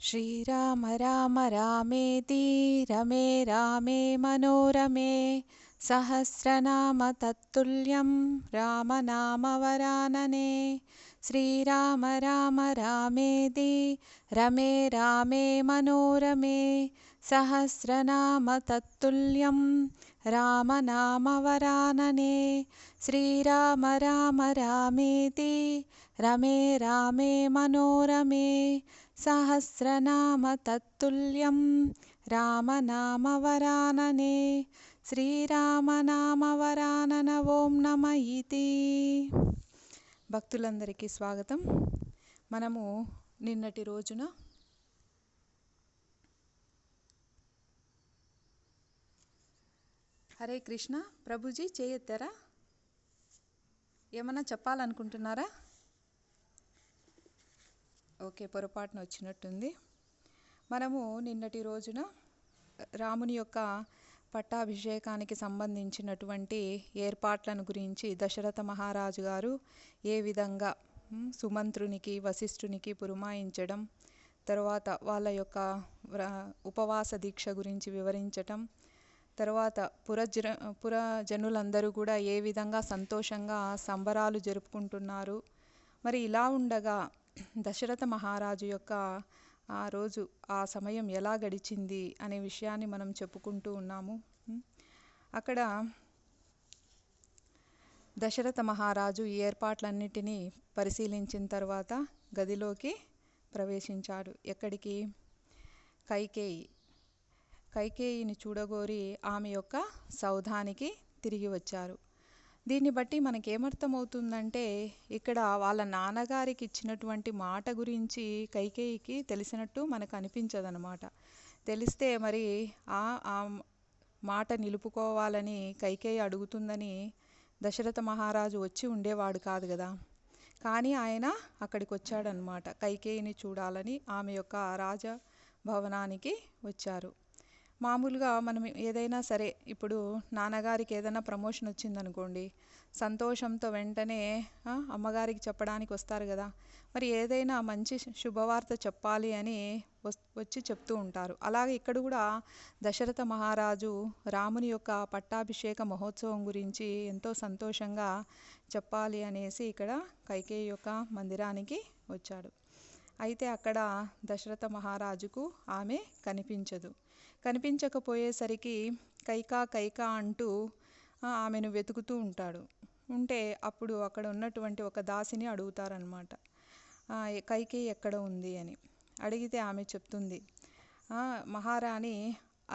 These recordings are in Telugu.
श्रीराम राम रामेति रमे रामे मनोरमे सहस्रनाम तत्तुल्यं रामनामवरानने। श्रीराम राम रामेति रमे रामे मनोरमे सहस्रनाम तत्तुल्यं रामनामवरानने। श्रीराम राम रामेति रमे रामे मनोरमे सहस्रनाम तत्तुल्यं रामनामवरानने। శ్రీరామనామవరానన ఓం నమ ఇతి. భక్తులందరికీ స్వాగతం. మనము నిన్నటి రోజున హరే కృష్ణ. ప్రభుజీ చేయెత్తారా? ఏమన్నా చెప్పాలనుకుంటున్నారా? ఓకే, పొరపాటున వచ్చినట్టుంది. మనము నిన్నటి రోజున రాముని యొక్క పట్టాభిషేకానికి సంబంధించినటువంటి ఏర్పాట్లను గురించి దశరథ మహారాజు గారు ఏ విధంగా సుమంత్రునికి వశిష్ఠునికి పురమాయించడం, తర్వాత వాళ్ళ యొక్క ఉపవాస దీక్ష గురించి వివరించటం, తర్వాత పురజనులందరూ కూడా ఏ విధంగా సంతోషంగా సంబరాలు జరుపుకుంటున్నారు. మరి ఇలా ఉండగా దశరథ మహారాజు యొక్క ఆ రోజు ఆ సమయం ఎలా గడిచింది అనే విషయాన్ని మనం చెప్పుకుంటూ ఉన్నాము. అక్కడ దశరథ మహారాజు ఈ ఏర్పాట్లన్నిటినీ పరిశీలించిన తర్వాత గదిలోకి ప్రవేశించాడు. ఎక్కడికి? కైకేయిని చూడగోరి ఆమె యొక్క సౌధానికి తిరిగి వచ్చారు. దీన్ని బట్టి మనకేమర్థమవుతుందంటే, ఇక్కడ వాళ్ళ నాన్నగారికి ఇచ్చినటువంటి మాట గురించి కైకేయికి తెలిసినట్టు మనకు అనిపించదనమాట. తెలిస్తే మరి ఆ మాట నిలుపుకోవాలని కైకేయి అడుగుతుందని దశరథ మహారాజు వచ్చి ఉండేవాడు కాదు కదా. కానీ ఆయన అక్కడికి వచ్చాడనమాట. కైకేయిని చూడాలని ఆమె యొక్క రాజభవనానికి వచ్చారు. మామూలుగా మనం ఏదైనా సరే, ఇప్పుడు నాన్నగారికి ఏదైనా ప్రమోషన్ వచ్చిందనుకోండి, సంతోషంతో వెంటనే అమ్మగారికి చెప్పడానికి వస్తారు కదా. మరి ఏదైనా మంచి శుభవార్త చెప్పాలి అని వచ్చి చెప్తూ ఉంటారు. అలాగే ఇక్కడ కూడా దశరథ మహారాజు రాముని యొక్క పట్టాభిషేక మహోత్సవం గురించి ఎంతో సంతోషంగా చెప్పాలి అనేసి ఇక్కడ కైకేయి యొక్క మందిరానికి వచ్చాడు. అయితే అక్కడ దశరథ మహారాజుకు ఆమె కనిపించకపోయేసరికి కైకా అంటూ ఆమెను వెతుకుతూ ఉంటాడు. ఉంటే అప్పుడు అక్కడ ఉన్నటువంటి ఒక దాసిని అడుగుతారనమాట, కైకేయి ఎక్కడ ఉంది అని. అడిగితే ఆమె చెప్తుంది, మహారాణి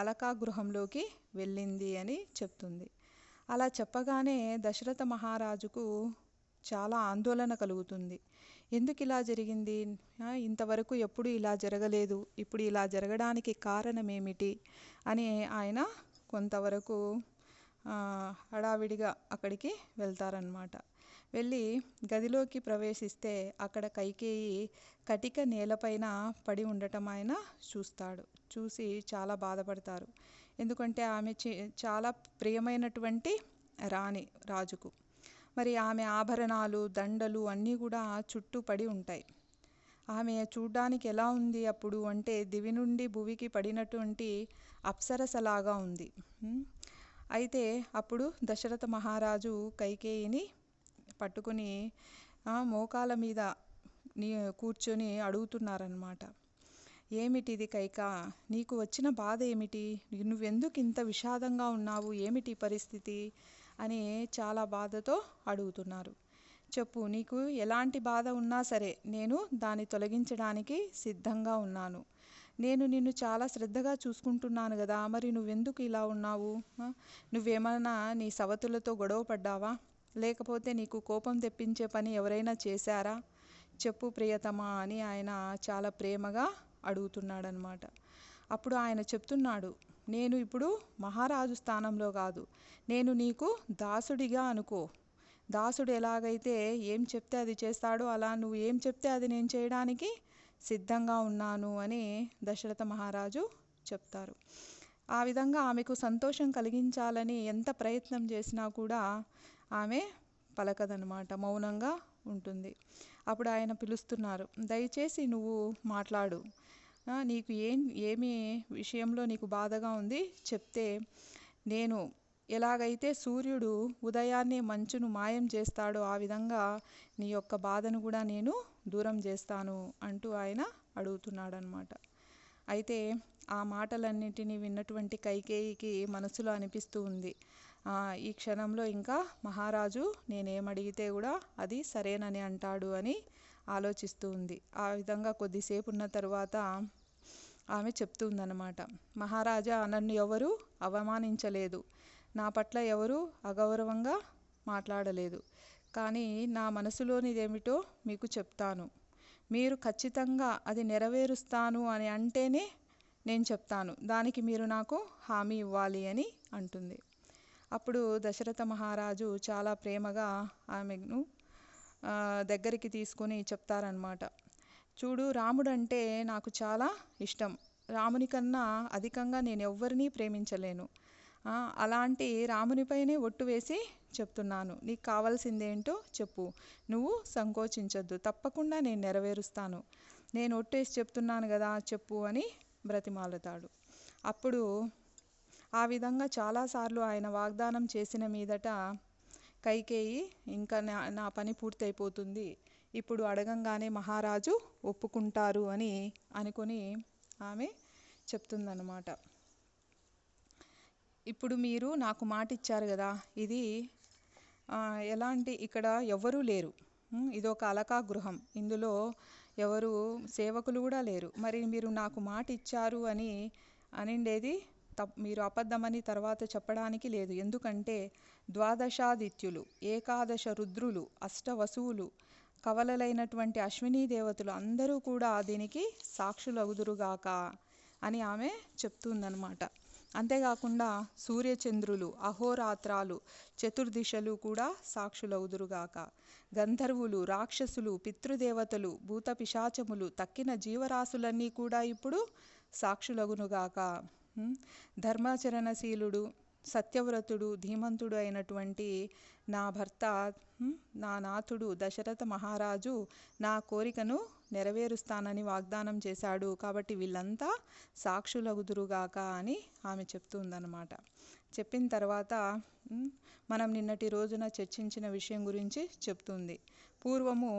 అలకా గృహంలోకి వెళ్ళింది అని చెప్తుంది. అలా చెప్పగానే దశరథ మహారాజుకు చాలా ఆందోళన కలుగుతుంది. ఎందుకు ఇలా జరిగింది? ఇంతవరకు ఎప్పుడు ఇలా జరగలేదు, ఇప్పుడు ఇలా జరగడానికి కారణం ఏమిటి అని ఆయన కొంతవరకు హడావిడిగా అక్కడికి వెళ్తారనమాట. వెళ్ళి గదిలోకి ప్రవేశిస్తే అక్కడ కైకేయి కటిక నేలపైన పడి ఉండటం ఆయన చూస్తాడు. చూసి చాలా బాధపడతారు. ఎందుకంటే ఆమె చాలా ప్రియమైనటువంటి రాణి రాజుకు. మరి ఆమె ఆభరణాలు, దండలు అన్నీ కూడా చుట్టూ పడి ఉంటాయి. ఆమె చూడ్డానికి ఎలా ఉంది అప్పుడు అంటే, దివి నుండి భువికి పడినటువంటి అప్సరసలాగా ఉంది. అయితే అప్పుడు దశరథ మహారాజు కైకేయిని పట్టుకుని మోకాల మీద కూర్చొని అడుగుతున్నారనమాట. ఏమిటిది కైకా, నీకు వచ్చిన బాధ ఏమిటి? నువ్వెందుకు ఇంత విషాదంగా ఉన్నావు? ఏమిటి పరిస్థితి అని చాలా బాధతో అడుగుతున్నారు. చెప్పు, నీకు ఎలాంటి బాధ ఉన్నా సరే నేను దాన్ని తొలగించడానికి సిద్ధంగా ఉన్నాను. నేను నిన్ను చాలా శ్రద్ధగా చూసుకుంటున్నాను కదా, మరి నువ్వెందుకు ఇలా ఉన్నావు? నువ్వేమన్నా నీ సవతులతో గొడవ పడ్డావా? లేకపోతే నీకు కోపం తెప్పించే పని ఎవరైనా చేశారా? చెప్పు ప్రియతమా అని ఆయన చాలా ప్రేమగా అడుగుతున్నాడనమాట. అప్పుడు ఆయన చెప్తున్నాడు, నేను ఇప్పుడు మహారాజు స్థానంలో కాదు, నేను నీకు దాసుడిగా అనుకో. దాసుడు ఎలాగైతే ఏం చెప్తే అది చేస్తాడో, అలా నువ్వు ఏం చెప్తే అది నేను చేయడానికి సిద్ధంగా ఉన్నాను అని దశరథ మహారాజు చెప్తారు. ఆ విధంగా ఆమెకు సంతోషం కలిగించాలని ఎంత ప్రయత్నం చేసినా కూడా ఆమె పలకదనమాట, మౌనంగా ఉంటుంది. అప్పుడు ఆయన పిలుస్తున్నారు, దయచేసి నువ్వు మాట్లాడు, నీకు ఏమి విషయంలో నీకు బాధగా ఉంది చెప్తే నేను ఎలాగైతే సూర్యుడు ఉదయాన్నే మంచును మాయం చేస్తాడో ఆ విధంగా నీ యొక్క బాధను కూడా నేను దూరం చేస్తాను అంటూ ఆయన అడుగుతున్నాడనమాట. అయితే ఆ మాటలన్నింటినీ విన్నటువంటి కైకేయికి మనసులో అనిపిస్తూ ఉంది, ఈ క్షణంలో ఇంకా మహారాజు నేనేమడిగితే కూడా అది సరేనని అంటాడు అని ఆలోచిస్తూ ఉంది. ఆ విధంగా కొద్దిసేపు ఉన్న తర్వాత ఆమె చెప్తుందన్నమాట, మహారాజా, నన్ను ఎవరు అవమానించలేదు, నా పట్ల ఎవరు అగౌరవంగా మాట్లాడలేదు, కానీ నా మనసులోనిదేమిటో మీకు చెప్తాను, మీరు ఖచ్చితంగా అది నెరవేరుస్తాను అని అంటేనే నేను చెప్తాను, దానికి మీరు నాకు హామీ ఇవ్వాలి అని అంటుంది. అప్పుడు దశరథ మహారాజు చాలా ప్రేమగా ఆమెను దగ్గరికి తీసుకొని చెప్తారనమాట, చూడు, రాముడు అంటే నాకు చాలా ఇష్టం, రాముని కన్నా అధికంగా నేను ఎవ్వరినీ ప్రేమించలేను, అలాంటి రామునిపైనే ఒట్టు వేసి చెప్తున్నాను, నీకు కావాల్సిందేంటో చెప్పు, నువ్వు సంకోచించొద్దు, తప్పకుండా నేను నెరవేరుస్తాను, నేను ఒట్టేసి చెప్తున్నాను కదా, చెప్పు అని బ్రతిమాలుతాడు. అప్పుడు ఆ విధంగా చాలాసార్లు ఆయన వాగ్దానం చేసిన మీదట కైకేయి ఇంకా నా పని పూర్తయిపోతుంది, ఇప్పుడు అడగంగానే మహారాజు ఒప్పుకుంటారు అని అనుకొని ఆమె చెప్తుందన్నమాట. ఇప్పుడు మీరు నాకు మాట ఇచ్చారు కదా, ఇది ఎలాంటి, ఇక్కడ ఎవరూ లేరు, ఇదొక అలకా గృహం, ఇందులో ఎవరు సేవకులు కూడా లేరు, మరి మీరు నాకు మాట ఇచ్చారు అని అనిండేది మీరు అబద్ధమని తర్వాత చెప్పడానికి లేదు, ఎందుకంటే ద్వాదశాదిత్యులు, ఏకాదశ రుద్రులు, అష్టవసువులు, కవలలైనటువంటి అశ్వినీ దేవతలు అందరూ కూడా దీనికి సాక్షులగుదురుగాక అని ఆమె చెప్తుందన్నమాట. అంతేకాకుండా సూర్యచంద్రులు, అహోరాత్రాలు, చతుర్దిశలు కూడా సాక్షులవుదురుగాక, గంధర్వులు, రాక్షసులు, పితృదేవతలు, భూత పిశాచములు, తక్కిన జీవరాశులన్నీ కూడా ఇప్పుడు సాక్షులగునుగాక, ధర్మాచరణశీలుడు, సత్యవ్రతుడు, ధీమంతుడు అయినటువంటి నా భర్త, నా నాథుడు దశరథ మహారాజు నా కోరికను నెరవేరుస్తానని వాగ్దానం చేశాడు, కాబట్టి వీళ్ళంతా సాక్షులగుదురుగాక అని ఆమె చెప్తుందన్నమాట. చెప్పిన తర్వాత మనం నిన్నటి రోజున చర్చించిన విషయం గురించి చెప్తుంది. పూర్వము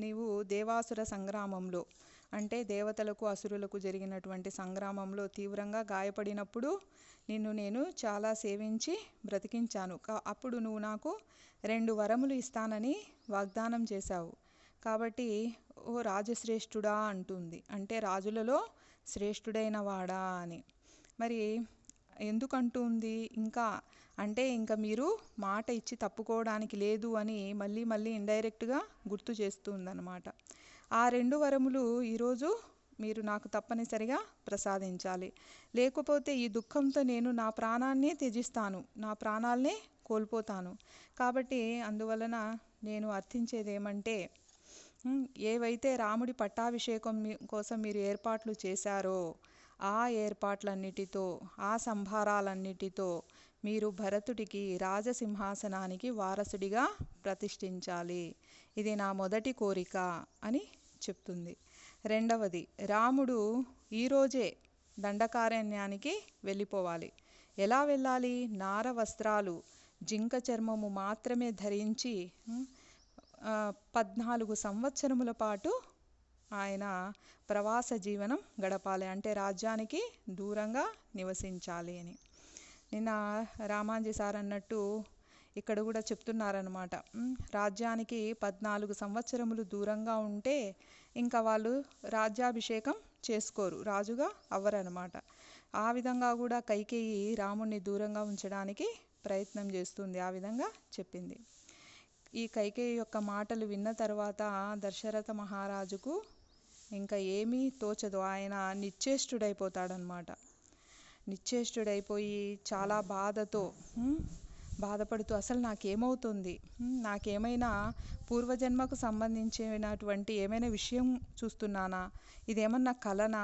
నీవు దేవాసుర సంగ్రామంలో, అంటే దేవతలకు అసురులకు జరిగినటువంటి సంగ్రామంలో తీవ్రంగా గాయపడినప్పుడు నిన్ను నేను చాలా సేవించి బ్రతికించాను, అప్పుడు నువ్వు నాకు 2 వరములు ఇస్తానని వాగ్దానం చేశావు, కాబట్టి ఓ రాజశ్రేష్ఠుడా అంటుంది, అంటే రాజులలో శ్రేష్ఠుడైన వాడా అని. మరి ఎందుకంటుంది ఇంకా అంటే ఇంకా మీరు మాట ఇచ్చి తప్పుకోవడానికి లేదు అని మళ్ళీ మళ్ళీ ఇండైరెక్ట్గా గుర్తు చేస్తుందన్నమాట. ఆ 2 వరములు ఈరోజు మీరు నాకు తప్పనిసరిగా ప్రసాదించాలి, లేకపోతే ఈ దుఃఖంతో నేను నా ప్రాణాన్నే త్యజిస్తాను, నా ప్రాణాలనే కోల్పోతాను, కాబట్టి అందువలన నేను అర్థించేది ఏమంటే, ఏవైతే రాముడి పట్టాభిషేకం కోసం మీరు ఏర్పాట్లు చేశారో ఆ ఏర్పాట్లన్నిటితో, ఆ సంభారాలన్నిటితో మీరు భరతుడికి రాజసింహాసనానికి వారసుడిగా ప్రతిష్ఠించాలి, ఇది నా మొదటి కోరిక అని చెప్తుంది. రెండవది, రాముడు ఈరోజే దండకారణ్యానికి వెళ్ళిపోవాలి. ఎలా వెళ్ళాలి? నార వస్త్రాలు, జింక చర్మము మాత్రమే ధరించి 14 సంవత్సరముల పాటు ఆయన ప్రవాస జీవనం గడపాలి, అంటే రాజ్యానికి దూరంగా నివసించాలి అని. నిన్న రామాంజీ సార్ అన్నట్టు ఇక్కడ కూడా చెప్తున్నారనమాట, రాజ్యానికి 14 సంవత్సరములు దూరంగా ఉంటే ఇంకా వాళ్ళు రాజ్యాభిషేకం చేసుకోరు, రాజుగా అవ్వరనమాట. ఆ విధంగా కూడా కైకేయి రాముణ్ణి దూరంగా ఉంచడానికి ప్రయత్నం చేస్తుంది, ఆ విధంగా చెప్పింది. ఈ కైకేయి యొక్క మాటలు విన్న తర్వాత దశరథ మహారాజుకు ఇంకా ఏమీ తోచదు, ఆయన నిశ్చేష్టుడైపోతాడనమాట. నిశ్చేష్టుడైపోయి చాలా బాధపడుతూ అసలు నాకేమవుతుంది, నాకేమైనా పూర్వజన్మకు సంబంధించినటువంటి ఏమైనా విషయం చూస్తున్నానా, ఇదేమన్నా కలనా,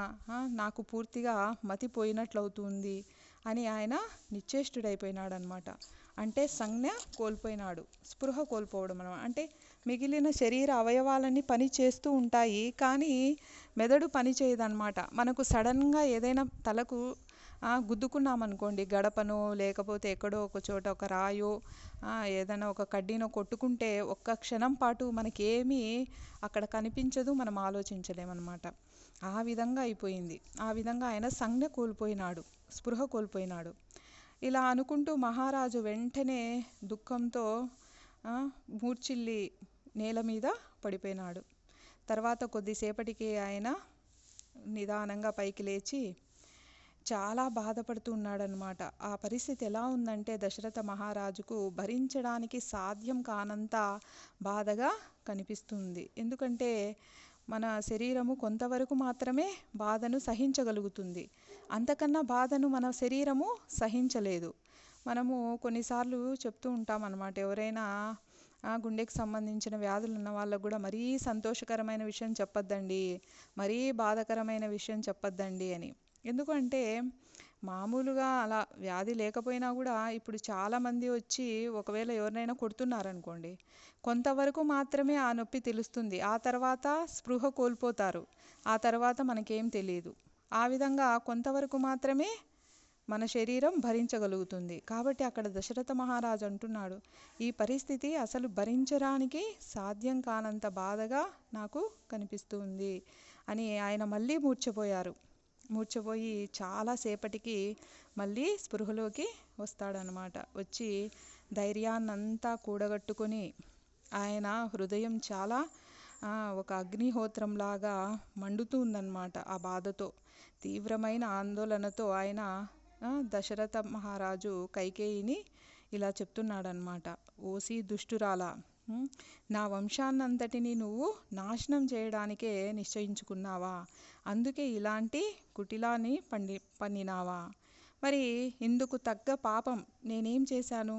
నాకు పూర్తిగా మతిపోయినట్లవుతుంది అని ఆయన నిశ్చేష్టుడైపోయినాడు అనమాట. అంటే సంజ్ఞ కోల్పోయినాడు, స్పృహ కోల్పోవడం అనమాట. అంటే మిగిలిన శరీర అవయవాలన్నీ పని చేస్తూ ఉంటాయి, కానీ మెదడు పని చేయదన్నమాట. మనకు సడన్గా ఏదైనా తలకు గుద్దుకున్నామనుకోండి, గడపనో లేకపోతే ఎక్కడో ఒక చోట ఒక రాయో ఏదైనా ఒక కడ్డీనో కొట్టుకుంటే ఒక్క క్షణం పాటు మనకేమీ అక్కడ కనిపించదు, మనం ఆలోచించలేమన్నమాట. ఆ విధంగా అయిపోయింది. ఆ విధంగా ఆయన సంజ్ఞ కోల్పోయినాడు, స్పృహ కోల్పోయినాడు. ఇలా అనుకుంటూ మహారాజు వెంటనే దుఃఖంతో మూర్ఛిల్లి నేల మీద పడిపోయినాడు. తర్వాత కొద్దిసేపటికి ఆయన నిదానంగా పైకి లేచి చాలా బాధపడుతూ ఉన్నాడనమాట. ఆ పరిస్థితి ఎలా ఉందంటే దశరథ మహారాజుకు భరించడానికి సాధ్యం కానంత బాధగా కనిపిస్తుంది. ఎందుకంటే మన శరీరము కొంతవరకు మాత్రమే బాధను సహించగలుగుతుంది, అంతకన్నా బాధను మన శరీరము సహించలేదు. మనము కొన్నిసార్లు చెప్తూ ఉంటాం అన్నమాట, ఎవరైనా గుండెకి సంబంధించిన వ్యాధులు ఉన్న వాళ్ళకు కూడా మరీ సంతోషకరమైన విషయం చెప్పొద్దండి, మరీ బాధాకరమైన విషయం చెప్పొద్దండి అని. ఎందుకంటే మామూలుగా అలా వ్యాధి లేకపోయినా కూడా ఇప్పుడు చాలామంది వచ్చి ఒకవేళ ఎవరినైనా కొడుతున్నారనుకోండి, కొంతవరకు మాత్రమే ఆ నొప్పి తెలుస్తుంది, ఆ తర్వాత స్పృహ కోల్పోతారు, ఆ తర్వాత మనకేం తెలియదు. ఆ విధంగా కొంతవరకు మాత్రమే మన శరీరం భరించగలుగుతుంది. కాబట్టి అక్కడ దశరథ మహారాజు అంటున్నాడు, ఈ పరిస్థితి అసలు భరించడానికి సాధ్యం కానంత బాధగా నాకు కనిపిస్తుంది అని. ఆయన మళ్ళీ మూర్ఛపోయి చాలాసేపటికి మళ్ళీ స్పృహలోకి వస్తాడనమాట. వచ్చి ధైర్యాన్నంతా కూడగట్టుకొని ఆయన హృదయం చాలా ఒక అగ్నిహోత్రంలాగా మండుతుందన్నమాట. ఆ బాధతో, తీవ్రమైన ఆందోళనతో ఆయన దశరథ మహారాజు కైకేయిని ఇలా చెప్తున్నాడనమాట, ఓసి దుష్టురాలా, నా వంశాన్నంతటిని నువ్వు నాశనం చేయడానికే నిశ్చయించుకున్నావా? అందుకే ఇలాంటి కుటిలాన్ని పన్నినావా? మరి ఇందుకు తగ్గ పాపం నేనేం చేశాను?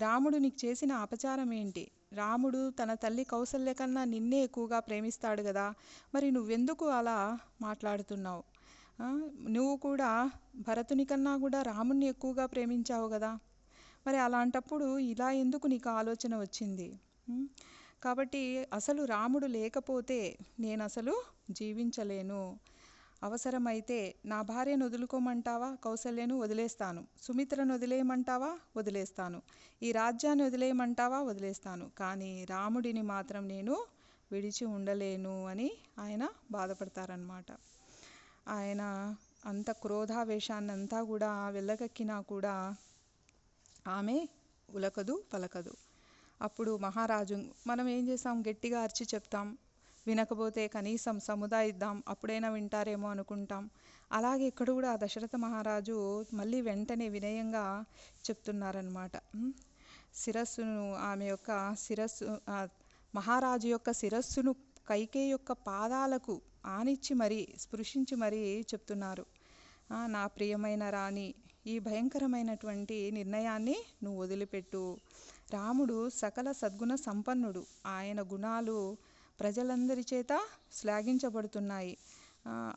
రాముడు నీకు చేసిన అపచారం ఏంటి? రాముడు తన తల్లి కౌసల్య కన్నా నిన్నే ఎక్కువగా ప్రేమిస్తాడు కదా, మరి నువ్వెందుకు అలా మాట్లాడుతున్నావు? నువ్వు కూడా భరతుని కన్నా కూడా రాముణ్ణి ఎక్కువగా ప్రేమించావు కదా, మరి అలాంటప్పుడు ఇలా ఎందుకు నీకు ఆలోచన వచ్చింది? కాబట్టి అసలు రాముడు లేకపోతే నేను అసలు జీవించలేను. అవసరమైతే నా భార్యను వదులుకోమంటావా? కౌసల్యను వదిలేస్తాను. సుమిత్రను వదిలేయమంటావా? వదిలేస్తాను. ఈ రాజ్యాన్ని వదిలేయమంటావా? వదిలేస్తాను. కానీ రాముడిని మాత్రం నేను విడిచి ఉండలేను అని ఆయన బాధపడతారనమాట. ఆయన అంత క్రోధావేశాన్ని అంతా కూడా వెళ్ళగక్కినా కూడా ఆమె ఉలకదు పలకదు. అప్పుడు మహారాజు, మనం ఏం చేస్తాం, గట్టిగా అరిచి చెప్తాం, వినకపోతే కనీసం సముదాయిద్దాం, అప్పుడైనా వింటారేమో అనుకుంటాం. అలాగే ఇక్కడ కూడా దశరథ మహారాజు మళ్ళీ వెంటనే వినయంగా చెప్తున్నారనమాట. శిరస్సును, ఆమె యొక్క శిరస్సు, మహారాజు యొక్క శిరస్సును కైకేయి యొక్క పాదాలకు ఆనిచ్చి మరీ స్పృశించి మరీ చెప్తున్నారు, నా ప్రియమైన రాణి, ఈ భయంకరమైనటువంటి నిర్ణయాన్ని నువ్వు వదిలిపెట్టు. రాముడు సకల సద్గుణ సంపన్నుడు, ఆయన గుణాలు ప్రజలందరి చేత శ్లాఘించబడుతున్నాయి.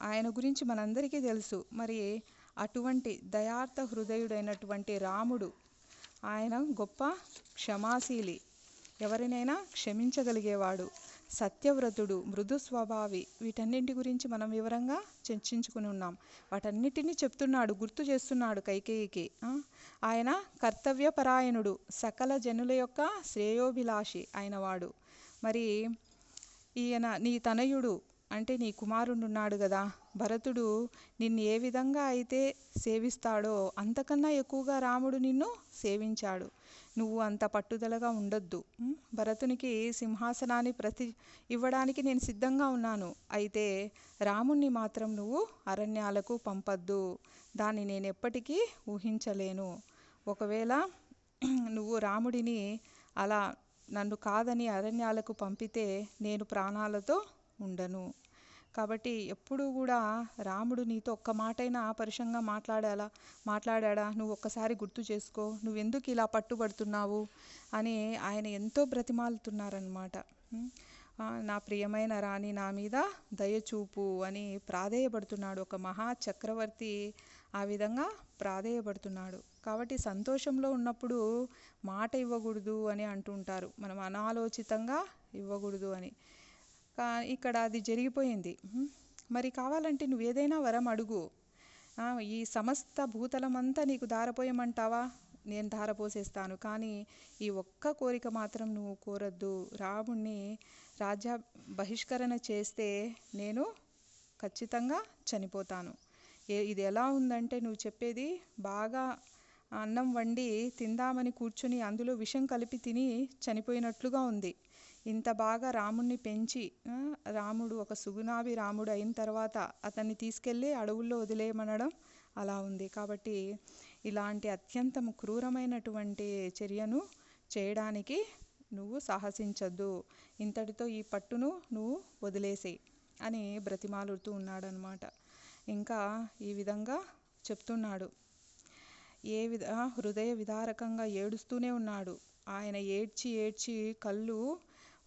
ఆయన గురించి మనందరికీ తెలుసు. మరి అటువంటి దయార్థ హృదయుడైనటువంటి రాముడు, ఆయన గొప్ప క్షమాశీలి, ఎవరినైనా క్షమించగలిగేవాడు, సత్యవ్రతుడు, మృదు స్వభావి. వీటన్నింటి గురించి మనం వివరంగా చర్చించుకుని ఉన్నాం. వాటన్నిటినీ చెప్తున్నాడు, గుర్తు చేస్తున్నాడు కైకేయికి. ఆయన కర్తవ్యపరాయణుడు, సకల జనుల యొక్క శ్రేయోభిలాషి అయినవాడు. మరి ఈయన నీ తనయుడు అంటే నీ కుమారుడు ఉన్నాడు కదా భరతుడు, నిన్ను ఏ విధంగా అయితే సేవిస్తాడో అంతకన్నా ఎక్కువగా రాముడు నిన్ను సేవించాడు. నువ్వు అంత పట్టుదలగా ఉండొద్దు. భరతునికి సింహాసనాన్ని ఇవ్వడానికి నేను సిద్ధంగా ఉన్నాను, అయితే రాముణ్ణి మాత్రం నువ్వు అరణ్యాలకు పంపొద్దు. దాన్ని నేను ఎప్పటికీ ఊహించలేను. ఒకవేళ నువ్వు రాముడిని అలా నన్ను కాదని అరణ్యాలకు పంపితే నేను ప్రాణాలతో ఉండను. కాబట్టి ఎప్పుడూ కూడా రాముడు నీతో ఒక్క మాటైనా పరుషంగా మాట్లాడా? నువ్వు ఒక్కసారి గుర్తు చేసుకో, నువ్వెందుకు ఇలా పట్టుబడుతున్నావు అని ఆయన ఎంతో బ్రతిమాలుతున్నారనమాట. నా ప్రియమైన రాణి, నా మీద దయచూపు అని ప్రాధేయపడుతున్నాడు. ఒక మహా చక్రవర్తి ఆ విధంగా ప్రాధేయపడుతున్నాడు. కాబట్టి సంతోషంలో ఉన్నప్పుడు మాట ఇవ్వకూడదు అని అంటుంటారు. మనం అనాలోచితంగా ఇవ్వకూడదు అని. ఇక్కడ అది జరిగిపోయింది. మరి కావాలంటే నువ్వు ఏదైనా వరం అడుగు, ఈ సమస్త భూతలమంతా నీకు ధారపోయమంటావా, నేను ధారపోసేస్తాను, కానీ ఈ ఒక్క కోరిక మాత్రం నువ్వు కోరద్దు. రాముణ్ణి రాజ్య బహిష్కరణ చేస్తే నేను ఖచ్చితంగా చనిపోతాను. ఇది ఎలా ఉందంటే నువ్వు చెప్పేది, బాగా అన్నం వండి తిందామని కూర్చుని అందులో విషం కలిపి తిని చనిపోయినట్లుగా ఉంది. ఇంత బాగా రాముణ్ణి పెంచి రాముడు ఒక సుగుణాభి రాముడు అయిన తర్వాత అతన్ని తీసుకెళ్ళి అడవుల్లో వదిలేయమనడం అలా ఉంది. కాబట్టి ఇలాంటి అత్యంత క్రూరమైనటువంటి చర్యను చేయడానికి నువ్వు సాహసించద్దు, ఇంతటితో ఈ పట్టును నువ్వు వదిలేసేయి అని బ్రతిమాలుతూ ఉన్నాడనమాట. ఇంకా ఈ విధంగా చెప్తున్నాడు. హృదయ విదారకంగా ఏడుస్తూనే ఉన్నాడు. ఆయన ఏడ్చి ఏడ్చి కళ్ళు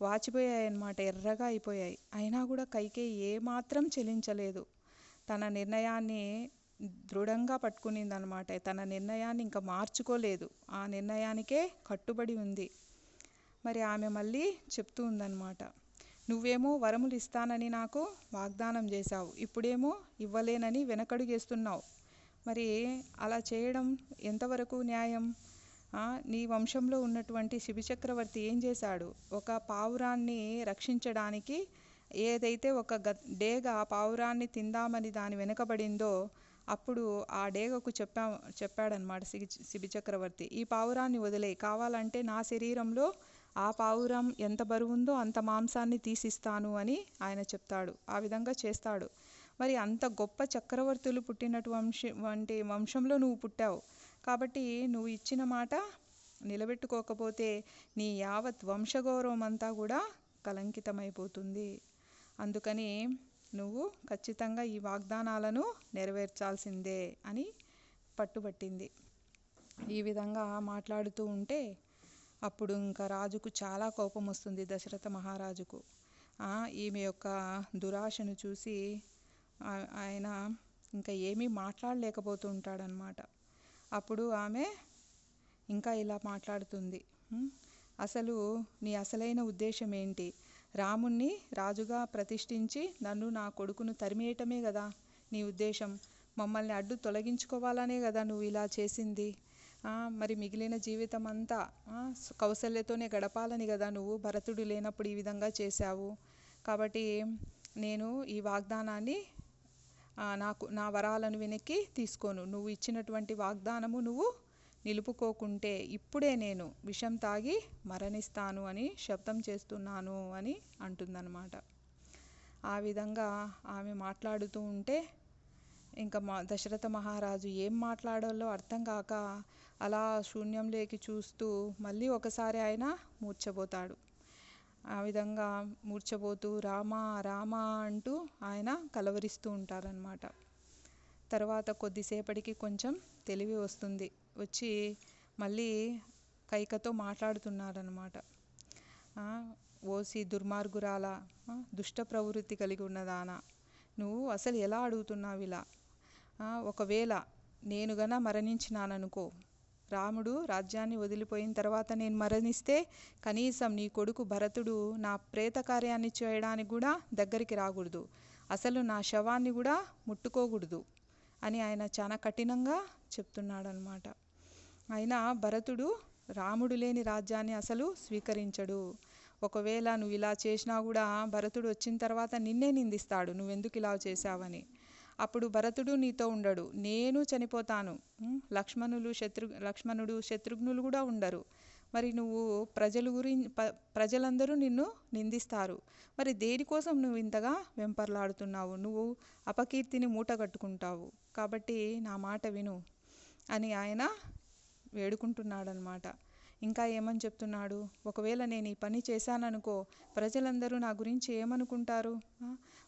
వాచిపోయాయన్నమాట, ఎర్రగా అయిపోయాయి. అయినా కూడా కైకేయి ఏమాత్రం చెలించలేదు. తన నిర్ణయాన్ని దృఢంగా పట్టుకునిందనమాట. తన నిర్ణయాన్ని ఇంకా మార్చుకోలేదు, ఆ నిర్ణయానికే కట్టుబడి ఉంది. మరి ఆమె మళ్ళీ చెప్తూ ఉందన్నమాట, నువ్వేమో వరములు ఇస్తానని నాకు వాగ్దానం చేశావు, ఇప్పుడేమో ఇవ్వలేనని వెనకడుగేస్తున్నావు. మరి అలా చేయడం ఎంతవరకు న్యాయం? నీ వంశంలో ఉన్నటువంటి శిబిచక్రవర్తి ఏం చేశాడు? ఒక పావురాన్ని రక్షించడానికి ఏదైతే ఒక డేగ ఆ పావురాన్ని తిందామని దాని వెనకబడిందో, అప్పుడు ఆ డేగకు చెప్పాడనమాట శిబిచక్రవర్తి, ఈ పావురాన్ని వదిలేయి, కావాలంటే నా శరీరంలో ఆ పావురం ఎంత బరువుందో అంత మాంసాన్ని తీసిస్తాను అని ఆయన చెప్తాడు. ఆ విధంగా చేస్తాడు. మరి అంత గొప్ప చక్రవర్తులు పుట్టినటువంటి వంశంలో నువ్వు పుట్టావు కాబట్టి నువ్వు ఇచ్చిన మాట నిలబెట్టుకోకపోతే నీ యావత్ వంశగౌరవం అంతా కూడా కలంకితమైపోతుంది. అందుకని నువ్వు ఖచ్చితంగా ఈ వాగ్దానాలను నెరవేర్చాల్సిందే అని పట్టుబట్టింది. ఈ విధంగా మాట్లాడుతూ ఉంటే అప్పుడు ఇంకా రాజుకు చాలా కోపం వస్తుంది, దశరథ మహారాజుకు. ఈమె యొక్క దురాశను చూసి ఆయన ఇంకా ఏమీ మాట్లాడలేకపోతూ ఉంటాడనమాట. అప్పుడు ఆమె ఇంకా ఇలా మాట్లాడుతుంది, అసలు నీ అసలైన ఉద్దేశం ఏంటి? రాముణ్ణి రాజుగా ప్రతిష్ఠించి నన్ను నా కొడుకును తరిమేయటమే కదా నీ ఉద్దేశం? మమ్మల్ని అడ్డు తొలగించుకోవాలనే కదా నువ్వు ఇలా చేసింది? మరి మిగిలిన జీవితం అంతా కౌసల్యతోనే గడపాలని కదా నువ్వు భరతుడు లేనప్పుడు ఈ విధంగా చేశావు. కాబట్టి నేను ఈ వాగ్దానాన్ని నా వరాలను వెనక్కి తీసుకోను. నువ్వు ఇచ్చినటువంటి వాగ్దానము నువ్వు నిలుపుకోకుంటే ఇప్పుడే నేను విషం తాగి మరణిస్తాను అని శబ్దం చేస్తున్నాను అని అంటుందన్నమాట. ఆ విధంగా ఆమె మాట్లాడుతూ ఉంటే ఇంకా దశరథ మహారాజు ఏం మాట్లాడాలో అర్థం కాక అలా శూన్యంలోకి చూస్తూ మళ్ళీ ఒకసారి ఆయన మూర్ఛపోతాడు. ఆ విధంగా మూర్ఛపోతూ రామా రామా అంటూ ఆయన కలవరిస్తూ ఉంటారనమాట. తర్వాత కొద్దిసేపటికి కొంచెం తెలివి వస్తుంది, వచ్చి మళ్ళీ కైకతో మాట్లాడుతున్నారనమాట. ఓసి దుర్మార్గురాల, దుష్ట ప్రవృత్తి కలిగి ఉన్నదానా, నువ్వు అసలు ఎలా అడుగుతున్నావు ఇలా? ఒకవేళ నేను గన మరణించినాననుకో, రాముడు రాజ్యాన్ని వదిలిపోయిన తర్వాత నేను మరణిస్తే కనీసం నీ కొడుకు భరతుడు నా ప్రేత కార్యాన్ని చేయడానికి కూడా దగ్గరికి రాకూడదు, అసలు నా శవాన్ని కూడా ముట్టుకోకూడదు అని ఆయన చాలా కఠినంగా చెప్తున్నాడనమాట. అయినా భరతుడు రాముడు లేని రాజ్యాన్ని అసలు స్వీకరించడు. ఒకవేళ నువ్వు ఇలా చేసినా కూడా భరతుడు వచ్చిన తర్వాత నిన్నే నిందిస్తాడు, నువ్వెందుకు ఇలా చేశావని. అప్పుడు భరతుడు నీతో ఉండడు, నేను చనిపోతాను, లక్ష్మణుడు శత్రుఘ్నులు కూడా ఉండరు. మరి నువ్వు ప్రజలందరూ నిన్ను నిందిస్తారు. మరి దేనికోసం నువ్వు ఇంతగా వెంపర్లాడుతున్నావు? నువ్వు అపకీర్తిని మూట కట్టుకుంటావు. కాబట్టి నా మాట విను అని ఆయన వేడుకుంటున్నాడనమాట. ఇంకా ఏమని చెప్తున్నాడు? ఒకవేళ నేను ఈ పని చేశాననుకో, ప్రజలందరూ నా గురించి ఏమనుకుంటారు?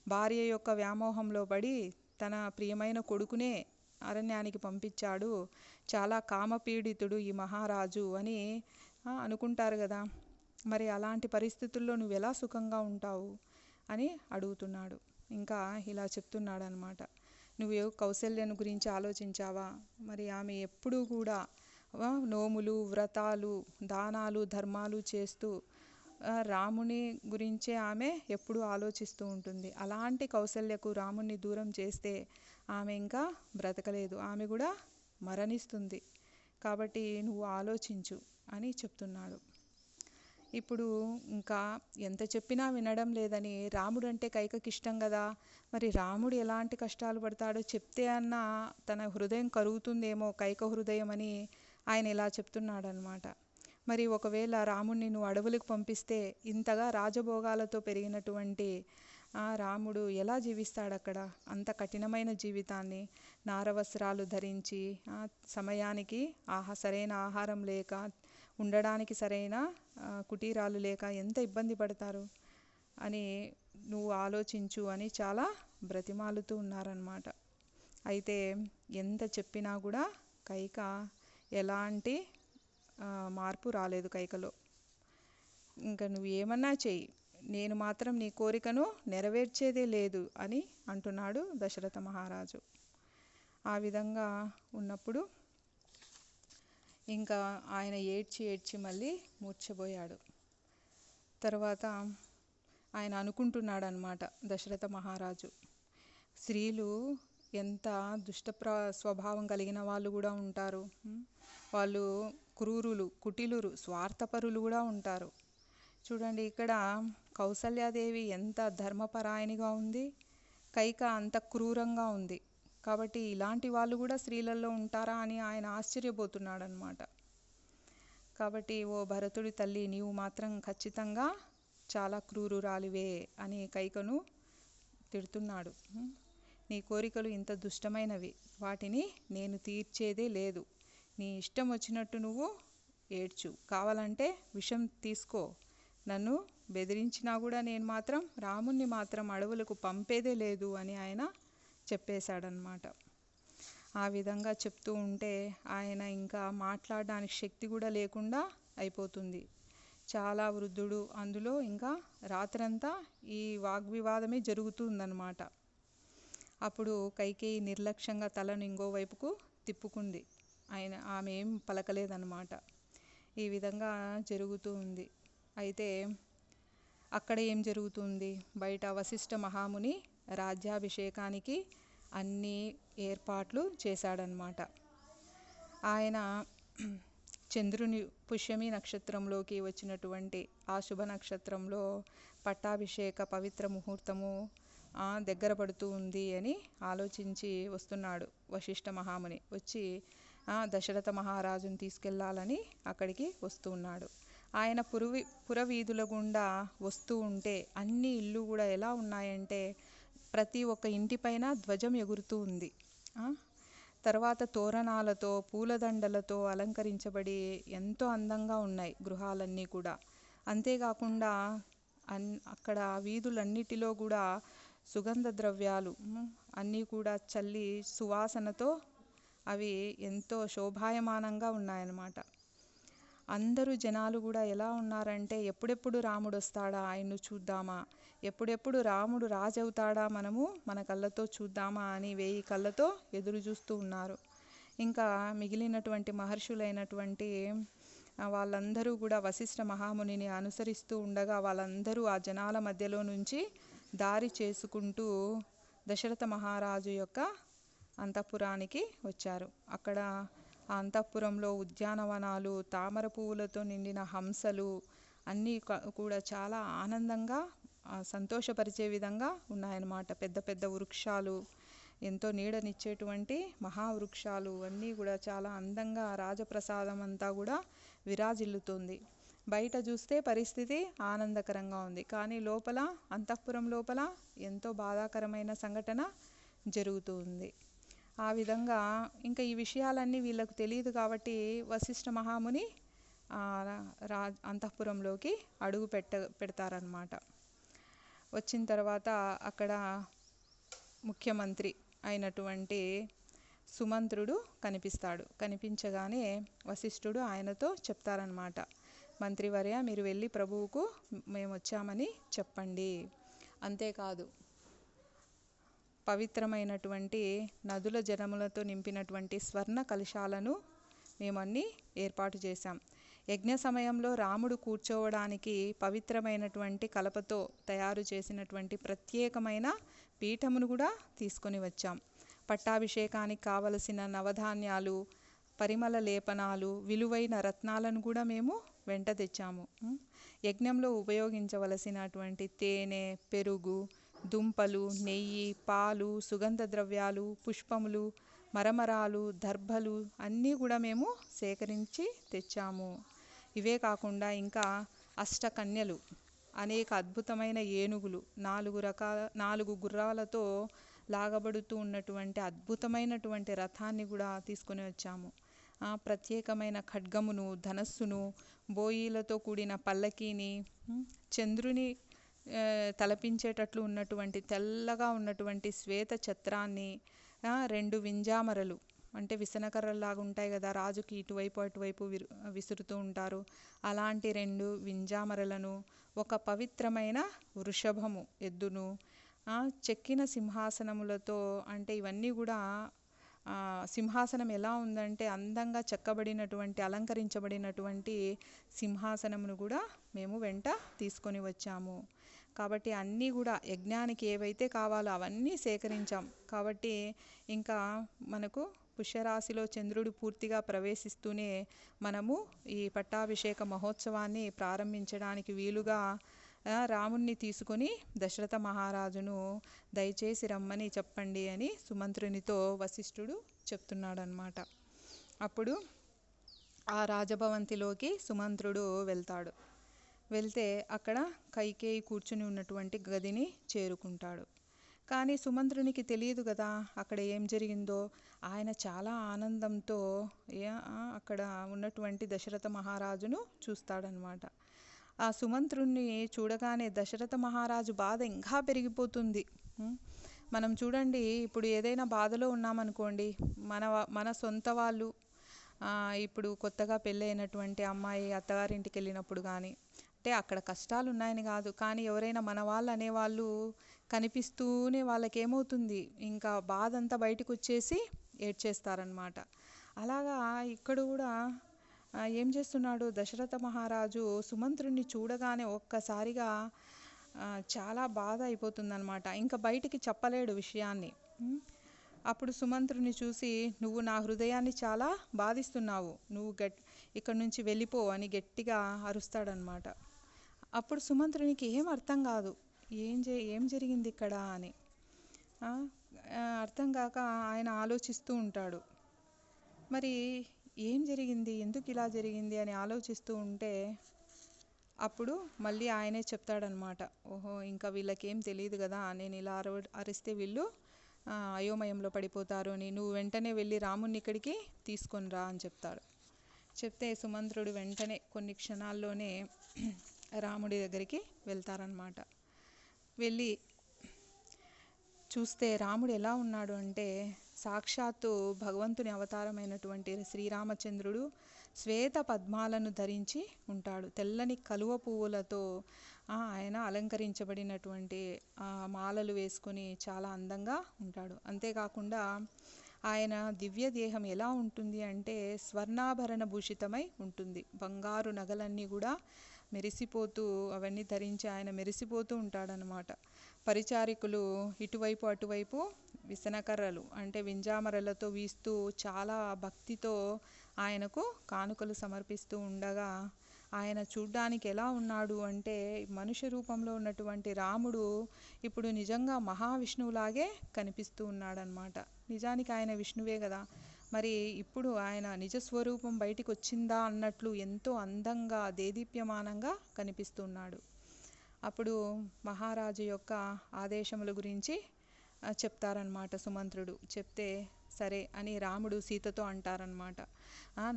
భార్య యొక్క వ్యామోహంలో పడి తన ప్రియమైన కొడుకునే అరణ్యానికి పంపించాడు, చాలా కామపీడితుడు ఈ మహారాజు అని అనుకుంటారు కదా. మరి అలాంటి పరిస్థితుల్లో నువ్వు ఎలా సుఖంగా ఉంటావు అని అడుగుతున్నాడు. ఇంకా ఇలా చెప్తున్నాడు అనమాట, నువ్వు కౌసల్యను గురించి ఆలోచించావా? మరి ఆమె ఎప్పుడూ కూడా నోములు వ్రతాలు దానాలు ధర్మాలు చేస్తూ రాముని గురించే ఆమె ఎప్పుడూ ఆలోచిస్తూ ఉంటుంది. అలాంటి కౌసల్యకు రాముణ్ణి దూరం చేస్తే ఆమె ఇంకా బ్రతకలేదు, ఆమె కూడా మరణిస్తుంది. కాబట్టి నువ్వు ఆలోచించు అని చెప్తున్నాడు. ఇప్పుడు ఇంకా ఎంత చెప్పినా వినడం లేదని, రాముడు అంటే కైకకి ఇష్టం కదా, మరి రాముడు ఎలాంటి కష్టాలు పడతాడో చెప్తే అన్నా తన హృదయం కరుగుతుందేమో, కైక హృదయం అని ఆయన ఇలా చెప్తున్నాడనమాట. మరి ఒకవేళ రాముడిని నువ్వు అడవులకు పంపిస్తే ఇంతగా రాజభోగాలతో పెరిగినటువంటి రాముడు ఎలా జీవిస్తాడు అక్కడ? అంత కఠినమైన జీవితాన్ని, నారవస్త్రాలు ధరించి, సమయానికి సరైన ఆహారం లేక, ఉండడానికి సరైన కుటీరాలు లేక ఎంత ఇబ్బంది పడతారు అని నువ్వు ఆలోచించు అని చాలా బ్రతిమాలుతూ ఉన్నారన్నమాట. అయితే ఎంత చెప్పినా కూడా కైక ఎలాంటి మార్పు రాలేదు కైకలో. ఇంకా నువ్వు ఏమన్నా చెయ్యి, నేను మాత్రం నీ కోరికను నెరవేర్చేదే లేదు అని అంటున్నాడు దశరథ మహారాజు. ఆ విధంగా ఉన్నప్పుడు ఇంకా ఆయన ఏడ్చి ఏడ్చి మళ్ళీ మూర్ఛపోయాడు. తర్వాత ఆయన అనుకుంటున్నాడు అన్నమాట దశరథ మహారాజు, స్త్రీలు ఎంత స్వభావం కలిగిన వాళ్ళు కూడా ఉంటారు, వాళ్ళు క్రూరులు, కుటిలురు, స్వార్థపరులు కూడా ఉంటారు. చూడండి, ఇక్కడ కౌసల్యాదేవి ఎంత ధర్మపరాయణిగా ఉంది, కైక అంత క్రూరంగా ఉంది. కాబట్టి ఇలాంటి వాళ్ళు కూడా స్త్రీలలో ఉంటారా అని ఆయన ఆశ్చర్యపోతున్నాడు అన్నమాట. కాబట్టి ఓ భరతుడి తల్లి, నీవు మాత్రం ఖచ్చితంగా చాలా క్రూరురాలివే అని కైకను తిడుతున్నాడు. నీ కోరికలు ఇంత దుష్టమైనవి, వాటిని నేను తీర్చేదే లేదు. నీ ఇష్టం వచ్చినట్టు నువ్వు ఏడ్చు, కావాలంటే విషం తీసుకో, నన్ను బెదిరించినా కూడా నేను మాత్రం రాముణ్ణి మాత్రం అడవులకు పంపేదే లేదు అని ఆయన చెప్పేశాడనమాట. ఆ విధంగా చెప్తూ ఉంటే ఆయన ఇంకా మాట్లాడడానికి శక్తి కూడా లేకుండా అయిపోతుంది. చాలా వృద్ధుడు, అందులో ఇంకా రాత్రంతా ఈ వాగ్వివాదమే జరుగుతుందన్నమాట. అప్పుడు కైకేయి నిర్లక్ష్యంగా తలను ఇంకోవైపుకు తిప్పుకుంది. ఆమె ఏం పలకలేదన్నమాట. ఈ విధంగా జరుగుతూ ఉంది. అయితే అక్కడ ఏం జరుగుతుంది, బయట వశిష్ఠ మహాముని రాజ్యాభిషేకానికి అన్ని ఏర్పాట్లు చేశాడనమాట. ఆయన చంద్రుని పుష్యమి నక్షత్రంలోకి వచ్చినటువంటి ఆ శుభ నక్షత్రంలో పట్టాభిషేక పవిత్ర ముహూర్తము దగ్గర పడుతూ ఉంది అని ఆలోచించి వస్తున్నాడు వశిష్ఠ మహాముని. వచ్చి దశరథ మహారాజుని తీసుకెళ్లాలని అక్కడికి వస్తూ ఉన్నాడు. ఆయన పురవీధుల గుండా వస్తూ ఉంటే అన్ని ఇళ్ళు కూడా ఎలా ఉన్నాయంటే ప్రతి ఒక్క ఇంటిపైన ధ్వజం ఎగురుతూ ఉంది. తర్వాత తోరణాలతో, పూలదండలతో అలంకరించబడి ఎంతో అందంగా ఉన్నాయి గృహాలన్నీ కూడా. అంతేకాకుండా అక్కడ వీధులన్నిటిలో కూడా సుగంధ ద్రవ్యాలు అన్నీ కూడా చల్లి సువాసనతో అవి ఎంతో శోభాయమానంగా ఉన్నాయన్నమాట. అందరూ జనాలు కూడా ఎలా ఉన్నారంటే ఎప్పుడెప్పుడు రాముడు వస్తాడా, ఆయన్ను చూద్దామా, ఎప్పుడెప్పుడు రాముడు రాజు అవుతాడా, మనము మన కళ్ళతో చూద్దామా అని 1000 కళ్ళతో ఎదురు చూస్తూ ఉన్నారు. ఇంకా మిగిలినటువంటి మహర్షులైనటువంటి వాళ్ళందరూ కూడా వశిష్ఠ మహామునిని అనుసరిస్తూ ఉండగా వాళ్ళందరూ ఆ జనాల మధ్యలో నుంచి దారి చేసుకుంటూ దశరథ మహారాజు యొక్క అంతఃపురానికి వచ్చారు. అక్కడ ఆ అంతఃపురంలో ఉద్యానవనాలు, తామర పువ్వులతో నిండిన హంసలు అన్నీ కూడా చాలా ఆనందంగా సంతోషపరిచే విధంగా ఉన్నాయన్నమాట. పెద్ద పెద్ద వృక్షాలు, ఎంతో నీడనిచ్చేటువంటి మహావృక్షాలు అన్నీ కూడా చాలా అందంగా రాజప్రసాదం అంతా కూడా విరాజిల్లుతుంది. బయట చూస్తే పరిస్థితి ఆనందకరంగా ఉంది, కానీ లోపల అంతఃపురం లోపల ఎంతో బాధాకరమైన సంఘటన జరుగుతూ ఉంది. ఆ విధంగా ఇంకా ఈ విషయాలన్నీ వీళ్ళకు తెలియదు కాబట్టి వశిష్ఠ మహాముని అంతఃపురంలోకి అడుగు పెడతారనమాట. వచ్చిన తర్వాత అక్కడ ముఖ్యమంత్రి అయినటువంటి సుమంత్రుడు కనిపిస్తాడు. కనిపించగానే వశిష్ఠుడు ఆయనతో చెప్తారనమాట, మంత్రివర్య, మీరు వెళ్ళి ప్రభువుకు మేము వచ్చామని చెప్పండి. అంతేకాదు, పవిత్రమైనటువంటి నదుల జలములతో నింపినటువంటి స్వర్ణ కలశాలను మేమన్నీ ఏర్పాటు చేశాం. యజ్ఞ సమయంలో రాముడు కూర్చోవడానికి పవిత్రమైనటువంటి కలపతో తయారు చేసినటువంటి ప్రత్యేకమైన పీఠమును కూడా తీసుకొని వచ్చాం. పట్టాభిషేకానికి కావలసిన నవధాన్యాలు, పరిమళ లేపనాలు, విలువైన రత్నాలను కూడా మేము వెంట తెచ్చాము. యజ్ఞంలో ఉపయోగించవలసినటువంటి తేనె, పెరుగు, దుంపలు, నెయ్యి, పాలు, సుగంధ ద్రవ్యాలు, పుష్పములు, మరమరాలు, దర్భలు అన్నీ కూడా మేము సేకరించి తెచ్చాము. ఇవే కాకుండా ఇంకా అష్టకన్యలు, అనేక అద్భుతమైన ఏనుగులు, 4 గుర్రాలతో లాగబడుతూ ఉన్నటువంటి అద్భుతమైనటువంటి రథాన్ని కూడా తీసుకొని వచ్చాము. ప్రత్యేకమైన ఖడ్గమును, ధనస్సును, బోయిలతో కూడిన పల్లకీని, చంద్రుని తలపించేటట్లు ఉన్నటువంటి తెల్లగా ఉన్నటువంటి శ్వేత ఛత్రాన్ని, 2 వింజామరలు అంటే విసనకర్రలాగా ఉంటాయి కదా, రాజుకి ఇటువైపు అటువైపు విసురుతూ ఉంటారు, అలాంటి 2 వింజామరలను, ఒక పవిత్రమైన వృషభము ఎద్దును, చెక్కిన సింహాసనములతో, అంటే ఇవన్నీ కూడా సింహాసనం ఎలా ఉందంటే అందంగా చెక్కబడినటువంటి అలంకరించబడినటువంటి సింహాసనమును కూడా మేము వెంట తీసుకొని వచ్చాము. కాబట్టి అన్నీ కూడా యజ్ఞానికి ఏవైతే కావాలో అవన్నీ సేకరించాం. కాబట్టి ఇంకా మనకు పుష్యరాశిలో చంద్రుడు పూర్తిగా ప్రవేశిస్తూనే మనము ఈ పట్టాభిషేక మహోత్సవాన్ని ప్రారంభించడానికి వీలుగా రాముణ్ణి తీసుకొని దశరథ మహారాజును దయచేసి రమ్మని చెప్పండి అని సుమంత్రునితో వశిష్ఠుడు చెప్తున్నాడనమాట. అప్పుడు ఆ రాజభవంతిలోకి సుమంత్రుడు వెళ్తాడు. వెళ్తే అక్కడ కైకేయి కూర్చుని ఉన్నటువంటి గదిని చేరుకుంటాడు. కానీ సుమంత్రునికి తెలియదు కదా అక్కడ ఏం జరిగిందో. ఆయన చాలా ఆనందంతో అక్కడ ఉన్నటువంటి దశరథ మహారాజును చూస్తాడనమాట. ఆ సుమంత్రుణ్ణి చూడగానే దశరథ మహారాజు బాధ ఇంకా పెరిగిపోతుంది. మనం చూడండి, ఇప్పుడు ఏదైనా బాధలో ఉన్నామనుకోండి, మన సొంత వాళ్ళు, ఇప్పుడు కొత్తగా పెళ్ళైనటువంటి అమ్మాయి అత్తగారింటికి వెళ్ళినప్పుడు కానీ, అంటే అక్కడ కష్టాలు ఉన్నాయని కాదు, కానీ ఎవరైనా మన వాళ్ళు అనేవాళ్ళు కనిపిస్తూనే వాళ్ళకి ఏమవుతుంది, ఇంకా బాధ అంతా బయటకు వచ్చేసి ఏడ్చేస్తారనమాట. అలాగా ఇక్కడ కూడా ఏం చేస్తున్నాడు దశరథ మహారాజు, సుమంత్రుణ్ణి చూడగానే ఒక్కసారిగా చాలా బాధ అయిపోతుందన్నమాట. ఇంకా బయటికి చెప్పలేడు విషయాన్ని. అప్పుడు సుమంత్రుని చూసి, నువ్వు నా హృదయాన్ని చాలా బాధిస్తున్నావు, నువ్వు ఇక్కడి నుంచి వెళ్ళిపో అని గట్టిగా అరుస్తాడనమాట. అప్పుడు సుమంత్రునికి ఏం అర్థం కాదు, ఏం జరిగింది ఇక్కడ అని అర్థం కాక ఆయన ఆలోచిస్తూ ఉంటాడు. మరి ఏం జరిగింది, ఎందుకు ఇలా జరిగింది అని ఆలోచిస్తూ ఉంటే అప్పుడు మళ్ళీ ఆయనే చెప్తాడనమాట. ఓహో, ఇంకా వీళ్ళకేం తెలియదు కదా, నేను ఇలా అరిస్తే వీళ్ళు అయోమయంలో పడిపోతారు అని, నువ్వు వెంటనే వెళ్ళి రాముణ్ణి ఇక్కడికి తీసుకొని రా అని చెప్తాడు. చెప్తే సుమంత్రుడు వెంటనే కొన్ని క్షణాల్లోనే రాముడి దగ్గరికి వెళ్తారనమాట. వెళ్ళి చూస్తే రాముడు ఎలా ఉన్నాడు అంటే, సాక్షాత్తు భగవంతుని అవతారమైనటువంటి శ్రీరామచంద్రుడు శ్వేత పద్మాలను ధరించి ఉంటాడు. తెల్లని కలువ పువ్వులతో ఆయన అలంకరించబడినటువంటి మాలలు వేసుకొని చాలా అందంగా ఉంటాడు. అంతేకాకుండా ఆయన దివ్య దేహం ఎలా ఉంటుంది అంటే స్వర్ణాభరణ భూషితమై ఉంటుంది. బంగారు నగలన్నీ కూడా మెరిసిపోతూ, అవన్నీ ధరించి ఆయన మెరిసిపోతూ ఉంటాడనమాట. పరిచారికులు ఇటువైపు అటువైపు విసనకర్రలు అంటే వింజామరలతో వీస్తూ చాలా భక్తితో ఆయనకు కానుకలు సమర్పిస్తూ ఉండగా, ఆయన చూడ్డానికి ఎలా ఉన్నాడు అంటే మనుష్య రూపంలో ఉన్నటువంటి రాముడు ఇప్పుడు నిజంగా మహావిష్ణువులాగే కనిపిస్తూ ఉన్నాడనమాట. నిజానికి ఆయన విష్ణువే కదా, మరి ఇప్పుడు ఆయన నిజస్వరూపం బయటికి వచ్చిందా అన్నట్లు ఎంతో అందంగా దేదీప్యమానంగా కనిపిస్తున్నాడు. అప్పుడు మహారాజు యొక్క ఆదేశముల గురించి చెప్తారనమాట సుమంత్రుడు. చెప్తే సరే అని రాముడు సీతతో అంటారనమాట.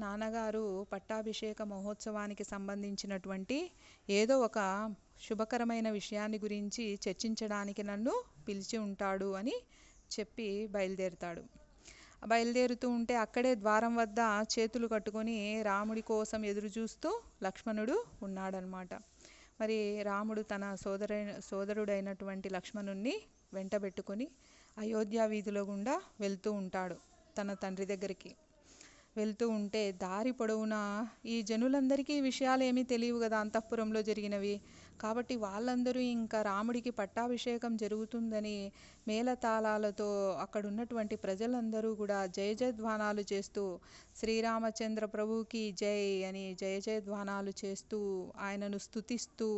నాన్నగారు పట్టాభిషేక మహోత్సవానికి సంబంధించినటువంటి ఏదో ఒక శుభకరమైన విషయాన్ని గురించి చర్చించడానికి నన్ను పిలిచి ఉంటాడు అని చెప్పి బయలుదేరుతాడు. బయలుదేరుతూ ఉంటే అక్కడే ద్వారం వద్ద చేతులు కట్టుకొని రాముడి కోసం ఎదురు చూస్తూ లక్ష్మణుడు ఉన్నాడనమాట. మరి రాముడు తన సోదరుడైనటువంటి లక్ష్మణుణ్ణి వెంటబెట్టుకొని అయోధ్య వీధిలో గుండా వెళ్తూ ఉంటాడు తన తండ్రి దగ్గరికి. వెళ్తూ ఉంటే దారి పొడవునా ఈ జనులందరికీ ఈ విషయాలు ఏమీ తెలియవు కదా, అంతఃపురంలో జరిగినవి. కాబట్టి వాళ్ళందరూ ఇంకా రాముడికి పట్టాభిషేకం జరుగుతుందని మేళతాళాలతో అక్కడ ఉన్నటువంటి ప్రజలందరూ కూడా జయ జయధ్వానాలు చేస్తూ శ్రీరామచంద్ర ప్రభువుకి జై అని జయ జయధ్వానాలు చేస్తూ ఆయనను స్తుతిస్తూ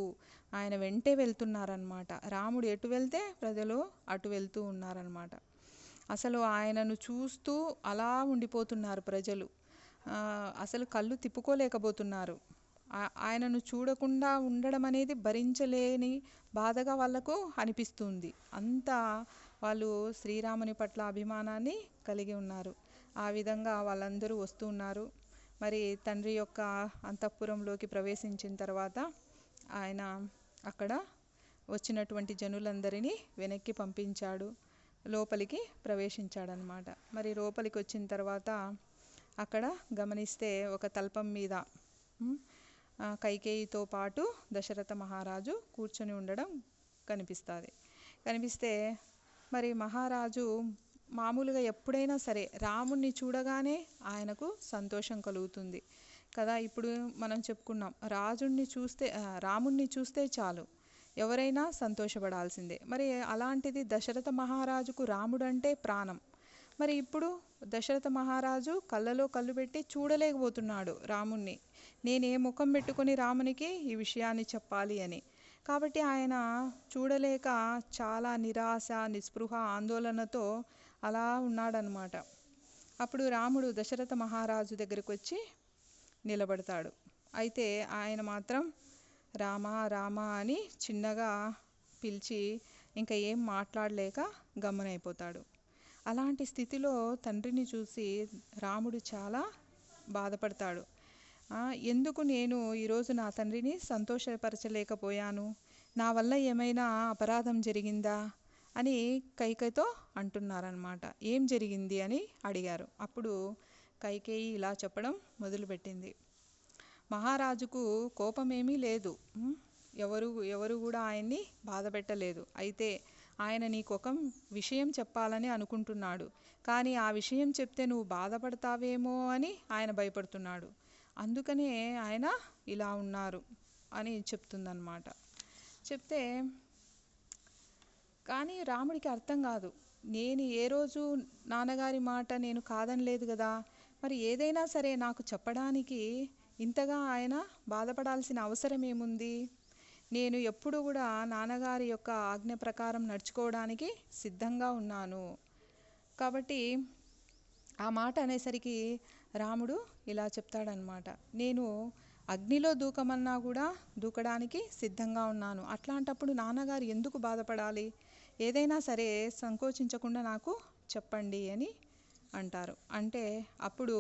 ఆయన వెంటే వెళ్తున్నారనమాట. రాముడు ఎటు వెళ్తే ప్రజలు అటు వెళ్తూ ఉన్నారనమాట. అసలు ఆయనను చూస్తూ అలా ఉండిపోతున్నారు ప్రజలు. అసలు కళ్ళు తిప్పుకోలేకపోతున్నారు. ఆయనను చూడకుండా ఉండడం అనేది భరించలేని బాధగా వాళ్ళకు అనిపిస్తుంది. అంతా వాళ్ళు శ్రీరాముని పట్ల అభిమానాన్ని కలిగి ఉన్నారు. ఆ విధంగా వాళ్ళందరూ వస్తూ ఉన్నారు. మరి తండ్రి యొక్క అంతఃపురంలోకి ప్రవేశించిన తర్వాత ఆయన అక్కడ వచ్చినటువంటి జనులందరినీ వెనక్కి పంపించాడు, లోపలికి ప్రవేశించాడనమాట. మరి లోపలికి వచ్చిన తర్వాత అక్కడ గమనిస్తే ఒక తల్పం మీద కైకేయితో పాటు దశరథ మహారాజు కూర్చొని ఉండడం కనిపిస్తే మరి మహారాజు మామూలుగా ఎప్పుడైనా సరే రాముణ్ణి చూడగానే ఆయనకు సంతోషం కలుగుతుంది కదా. ఇప్పుడు మనం చెప్పుకున్నాం, రాముణ్ణి చూస్తే చాలు ఎవరైనా సంతోషపడాల్సిందే. మరి అలాంటిది దశరథ మహారాజుకు రాముడు అంటే ప్రాణం. మరి ఇప్పుడు దశరథ మహారాజు కళ్ళలో కళ్ళు పెట్టి చూడలేకపోతున్నాడు రాముణ్ణి. నేను ఏ ముఖం పెట్టుకొని రామునికి ఈ విషయాన్ని చెప్పాలి అని. కాబట్టి ఆయన చూడలేక చాలా నిరాశ, నిస్పృహ, ఆందోళనతో అలా ఉన్నాడనమాట. అప్పుడు రాముడు దశరథ మహారాజు దగ్గరికి వచ్చి నిలబడతాడు. అయితే ఆయన మాత్రం రామ రామ అని చిన్నగా పిలిచి ఇంకా ఏం మాట్లాడలేక గమ్మునైపోతాడు. అలాంటి స్థితిలో తండ్రిని చూసి రాముడు చాలా బాధపడతాడు. ఎందుకు నేను ఈరోజు నా తండ్రిని సంతోషపరచలేకపోయాను, నా వల్ల ఏమైనా అపరాధం జరిగిందా అని కైకేయితో అంటున్నారనమాట. ఏం జరిగింది అని అడిగారు. అప్పుడు కైకేయి ఇలా చెప్పడం మొదలుపెట్టింది. మహారాజుకు కోపమేమీ లేదు, ఎవరు కూడా ఆయన్ని బాధ పెట్టలేదు. అయితే ఆయన నీకొక విషయం చెప్పాలని అనుకుంటున్నాడు, కానీ ఆ విషయం చెప్తే నువ్వు బాధపడతావేమో అని ఆయన భయపడుతున్నాడు. అందుకనే ఆయన ఇలా ఉన్నారు అని చెప్తుందన్నమాట. చెప్తే కానీ రాముడికి అర్థం కాదు. నేను ఏ రోజు నాన్నగారి మాట నేను కాదనలేదు కదా, మరి ఏదైనా సరే నాకు చెప్పడానికి ఇంతగా ఆయన బాధపడాల్సిన అవసరం ఏముంది? నేను ఎప్పుడు కూడా నాన్నగారి యొక్క ఆజ్ఞ ప్రకారం నడుచుకోవడానికి సిద్ధంగా ఉన్నాను. కాబట్టి ఆ మాట అనేసరికి రాముడు ఇలా చెప్తాడనమాట, నేను అగ్నిలో దూకమన్నా కూడా దూకడానికి సిద్ధంగా ఉన్నాను. అట్లాంటప్పుడు నాన్నగారు ఎందుకు బాధపడాలి? ఏదైనా సరే సంకోచించకుండా నాకు చెప్పండి అని అంటారు. అంటే అప్పుడు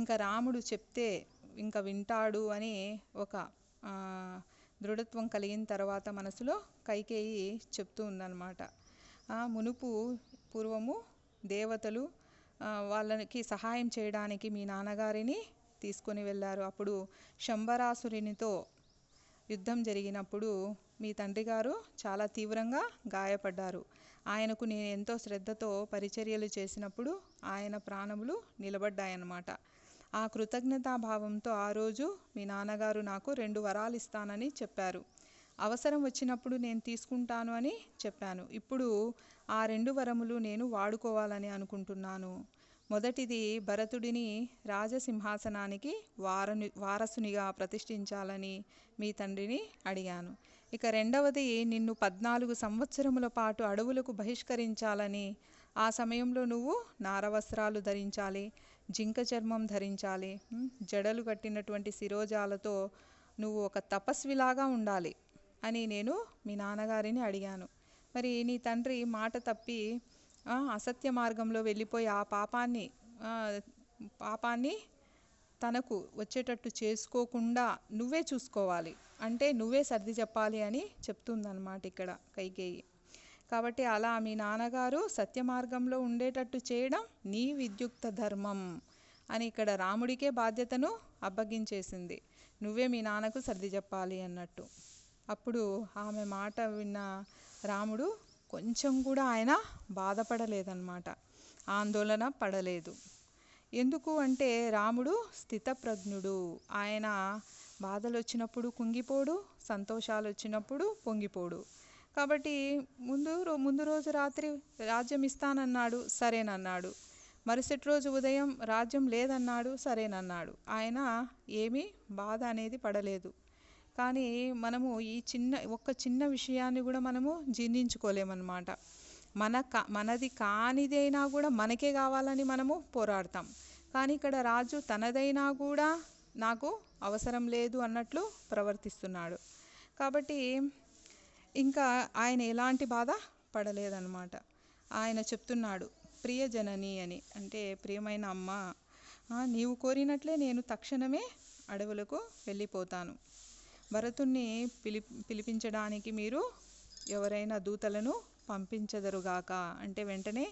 ఇంకా రాముడు చెప్తే ఇంకా వింటాడు అని ఒక దృఢత్వం కలిగిన తర్వాత మనసులో కైకేయి చెప్తూ ఉందన్నమాట. పూర్వము దేవతలు వాళ్ళకి సహాయం చేయడానికి మీ నాన్నగారిని తీసుకొని వెళ్ళారు. అప్పుడు శంబరాసురునితో యుద్ధం జరిగినప్పుడు మీ తండ్రి గారు చాలా తీవ్రంగా గాయపడ్డారు. ఆయనకు నేను ఎంతో శ్రద్ధతో పరిచర్యలు చేసినప్పుడు ఆయన ప్రాణములు నిలబడ్డాయన్నమాట. ఆ కృతజ్ఞతాభావంతో ఆ రోజు మీ నాన్నగారు నాకు 2 వరాలు ఇస్తానని చెప్పారు. అవసరం వచ్చినప్పుడు నేను తీసుకుంటాను అని చెప్పాను. ఇప్పుడు ఆ 2 వరములు నేను వాడుకోవాలని అనుకుంటున్నాను. మొదటిది భరతుడిని రాజసింహాసనానికి వారసునిగా ప్రతిష్ఠించాలని మీ తండ్రిని అడిగాను. ఇక రెండవది నిన్ను 14 సంవత్సరముల పాటు అడవులకు బహిష్కరించాలని. ఆ సమయంలో నువ్వు నారవస్త్రాలు ధరించాలి, జింక చర్మం ధరించాలి, జడలు కట్టినటువంటి శిరోజాలతో నువ్వు ఒక తపస్విలాగా ఉండాలి అని నేను మీ నాన్నగారిని అడిగాను. మరి నీ తండ్రి మాట తప్పి అసత్య మార్గంలో వెళ్ళిపోయి ఆ పాపాన్ని తనకు వచ్చేటట్టు చేసుకోకుండా నువ్వే చూసుకోవాలి, అంటే నువ్వే సర్ది చెప్పాలి అని చెప్తుందన్నమాట ఇక్కడ కైకేయి. కాబట్టి అలా మీ నాన్నగారు సత్య మార్గంలో ఉండేటట్టు చేయడం నీ విద్యుక్త ధర్మం అని ఇక్కడ రాముడికే బాధ్యతను అప్పగించేసింది. నువ్వే మీ నాన్నకు సర్ది చెప్పాలి అన్నట్టు. అప్పుడు ఆమె మాట విన్న రాముడు కొంచెం కూడా ఆయన బాధపడలేదన్నమాట, ఆందోళన పడలేదు. ఎందుకు అంటే రాముడు స్థితప్రజ్ఞుడు. ఆయన బాధలు వచ్చినప్పుడు కుంగిపోడు, సంతోషాలు వచ్చినప్పుడు పొంగిపోడు. కాబట్టి ముందు రోజు రాత్రి రాజ్యం ఇస్తానన్నాడు, సరేనన్నాడు. మరుసటి రోజు ఉదయం రాజ్యం లేదన్నాడు, సరేనన్నాడు. ఆయన ఏమీ బాధ అనేది పడలేదు. కానీ మనము ఒక్క చిన్న విషయాన్ని కూడా మనము జీర్ణించుకోలేమన్నమాట. మనది కానిదైనా కూడా మనకే కావాలని మనము పోరాడతాం. కానీ ఇక్కడ రాజు తనదైనా కూడా నాకు అవసరం లేదు అన్నట్లు ప్రవర్తిస్తున్నాడు. కాబట్టి ఇంకా ఆయన ఎలాంటి బాధ పడలేదన్నమాట. ఆయన చెప్తున్నాడు ప్రియజనని అని, అంటే ప్రియమైన అమ్మ, నీవు కోరినట్లే నేను తక్షణమే అడవులకు వెళ్ళిపోతాను. భరతుణ్ణి పిలిపించడానికి మీరు ఎవరైనా దూతలను పంపించెదరుగాక. అంటే వెంటనే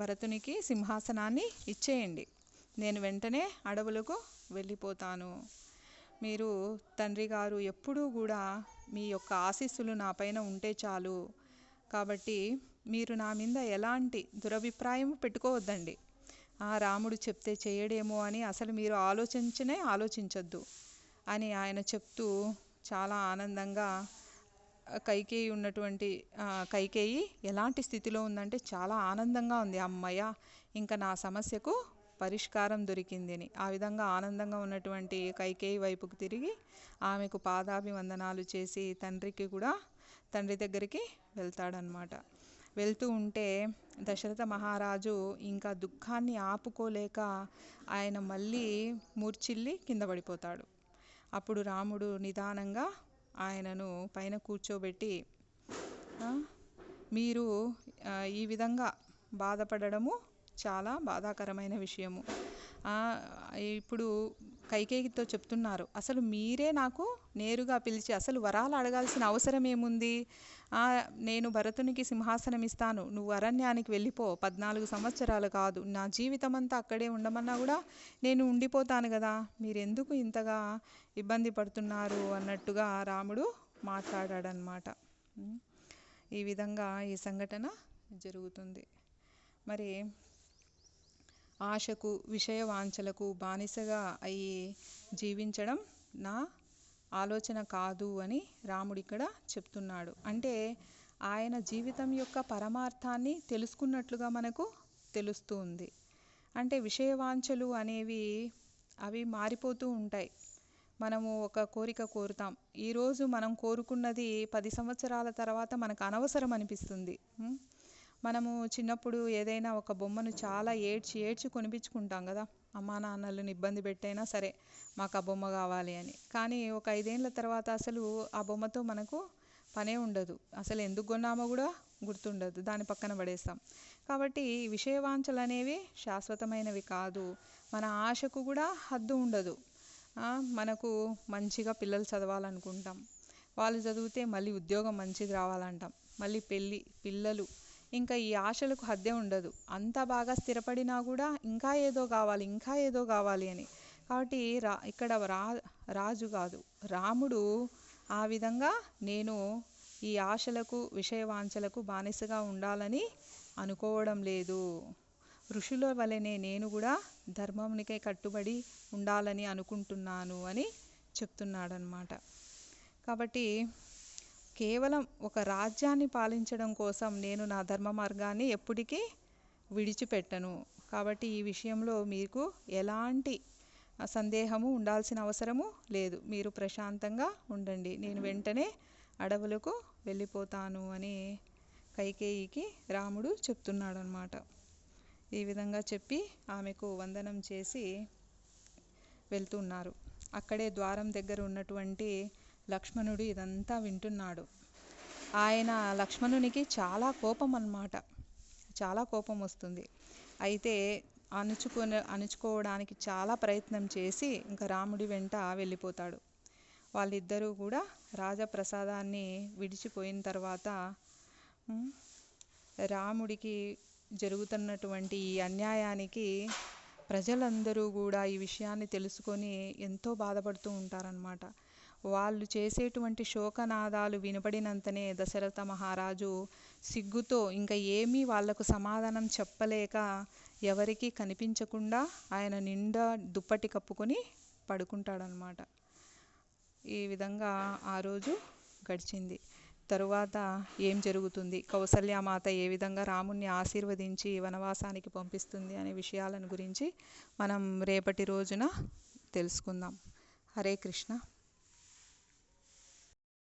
భరతునికి సింహాసనాన్ని ఇచ్చేయండి, నేను వెంటనే అడవులకు వెళ్ళిపోతాను. మీరు తండ్రి గారు ఎప్పుడూ కూడా మీ యొక్క ఆశీస్సులు నా పైన ఉంటే చాలు. కాబట్టి మీరు నా మీద ఎలాంటి దురభిప్రాయం పెట్టుకోవద్దండి. రాముడు చెప్తే చేయడేమో అని అసలు మీరు ఆలోచించొద్దు అని ఆయన చెప్తూ చాలా ఆనందంగా కైకేయి ఎలాంటి స్థితిలో ఉందంటే చాలా ఆనందంగా ఉంది. అమ్మయ్య, ఇంకా నా సమస్యకు పరిష్కారం దొరికింది అని. ఆ విధంగా ఆనందంగా ఉన్నటువంటి కైకేయి వైపుకు తిరిగి ఆమెకు పాదాభివందనాలు చేసి తండ్రి దగ్గరికి వెళ్తాడనమాట. వెళ్తూ ఉంటే దశరథ మహారాజు ఇంకా దుఃఖాన్ని ఆపుకోలేక ఆయన మళ్ళీ మూర్ఛిల్లి కింద పడిపోతాడు. అప్పుడు రాముడు నిదానంగా ఆయనను పైన కూర్చోబెట్టి, మీరు ఈ విధంగా బాధపడము చాలా బాధాకరమైన విషయము. ఇప్పుడు కైకేయితో చెప్తున్నారు, అసలు మీరే నాకు నేరుగా పిలిచి అసలు వరాలు అడగాల్సిన అవసరం ఏముంది? నేను భరతునికి సింహాసనం ఇస్తాను, నువ్వు అరణ్యానికి వెళ్ళిపో, 14 సంవత్సరాలు కాదు, నా జీవితం అంతా అక్కడే ఉండమన్నా కూడా నేను ఉండిపోతాను కదా, మీరెందుకు ఇంతగా ఇబ్బంది పడుతున్నారు అన్నట్టుగా రాముడు మాట్లాడాడనమాట. ఈ విధంగా ఈ సంఘటన జరుగుతుంది. మరి ఆశకు, విషయ వాంఛలకు బానిసగా అయి జీవించడం నా ఆలోచన కాదు అని రాముడు ఇక్కడ చెప్తున్నాడు. అంటే ఆయన జీవితం యొక్క పరమార్థాన్ని తెలుసుకున్నట్లుగా మనకు తెలుస్తూ ఉంది. అంటే విషయ వాంఛలు అనేవి అవి మారిపోతూ ఉంటాయి. మనము ఒక కోరిక కోరుతాం, ఈరోజు మనం కోరుకున్నది 10 సంవత్సరాల తర్వాత మనకు అనవసరం అనిపిస్తుంది. మనము చిన్నప్పుడు ఏదైనా ఒక బొమ్మను చాలా ఏడ్చి కొనిపించుకుంటాం కదా, అమ్మా నాన్నలను ఇబ్బంది పెట్టైనా సరే మాకు ఆ బొమ్మ కావాలి అని. కానీ ఒక 5 ఏళ్ళ తర్వాత అసలు ఆ బొమ్మతో మనకు పనే ఉండదు, అసలు ఎందుకు కొన్నామో కూడా గుర్తుండదు, దాని పక్కన పడేస్తాం. కాబట్టి విషయవాంఛలు అనేవి శాశ్వతమైనవి కాదు. మన ఆశకు కూడా హద్దు ఉండదు. మనకు మంచిగా పిల్లలు చదవాలనుకుంటాం, వాళ్ళు చదివితే మళ్ళీ ఉద్యోగం మంచిది రావాలంటాం, మళ్ళీ పిల్లలు, ఇంకా ఈ ఆశలకు హద్దే ఉండదు. అంతా బాగా స్థిరపడినా కూడా ఇంకా ఏదో కావాలి అని. కాబట్టి ఇక్కడ రాజు కాదు, రాముడు ఆ విధంగా నేను ఈ ఆశలకు, విషయవాంఛలకు బానిసగా ఉండాలని అనుకోవడం లేదు. ఋషుల వలెనే నేను కూడా ధర్మానికై కట్టుబడి ఉండాలని అనుకుంటున్నాను అని చెప్తున్నాడనమాట. కాబట్టి కేవలం ఒక రాజ్యాన్ని పాలించడం కోసం నేను నా ధర్మ మార్గాన్ని ఎప్పటికీ విడిచిపెట్టను. కాబట్టి ఈ విషయంలో మీకు ఎలాంటి సందేహము ఉండాల్సిన అవసరము లేదు, మీరు ప్రశాంతంగా ఉండండి, నేను వెంటనే అడవులకు వెళ్ళిపోతాను అని కైకేయికి రాముడు చెప్తున్నాడనమాట. ఈ విధంగా చెప్పి ఆమెకు వందనం చేసి వెళ్తున్నారు. అక్కడే ద్వారం దగ్గర ఉన్నటువంటి లక్ష్మణుడు ఇదంతా వింటున్నాడు. లక్ష్మణునికి చాలా కోపం అన్నమాట, చాలా కోపం వస్తుంది. అయితే అణుచుకోవడానికి చాలా ప్రయత్నం చేసి ఇంకా రాముడి వెంట వెళ్ళిపోతాడు. వాళ్ళిద్దరూ కూడా రాజప్రసాదాన్ని విడిచిపోయిన తర్వాత రాముడికి జరుగుతున్నటువంటి ఈ అన్యాయానికి ప్రజలందరూ కూడా ఈ విషయాన్ని తెలుసుకొని ఎంతో బాధపడుతూ ఉంటారన్నమాట. వాళ్ళు చేసేటువంటి శోకనాదాలు వినపడినంతనే దశరథ మహారాజు సిగ్గుతో ఇంకా ఏమీ వాళ్లకు సమాధానం చెప్పలేక ఎవరికీ కనిపించకుండా ఆయన నిండా దుప్పటి కప్పుకొని పడుకుంటాడనమాట. ఈ విధంగా ఆ రోజు గడిచింది. తరువాత ఏం జరుగుతుంది, కౌసల్యామాత ఏ విధంగా రాముణ్ణి ఆశీర్వదించి వనవాసానికి పంపిస్తుంది అనే విషయాలను గురించి మనం రేపటి రోజున తెలుసుకుందాం. హరే కృష్ణ.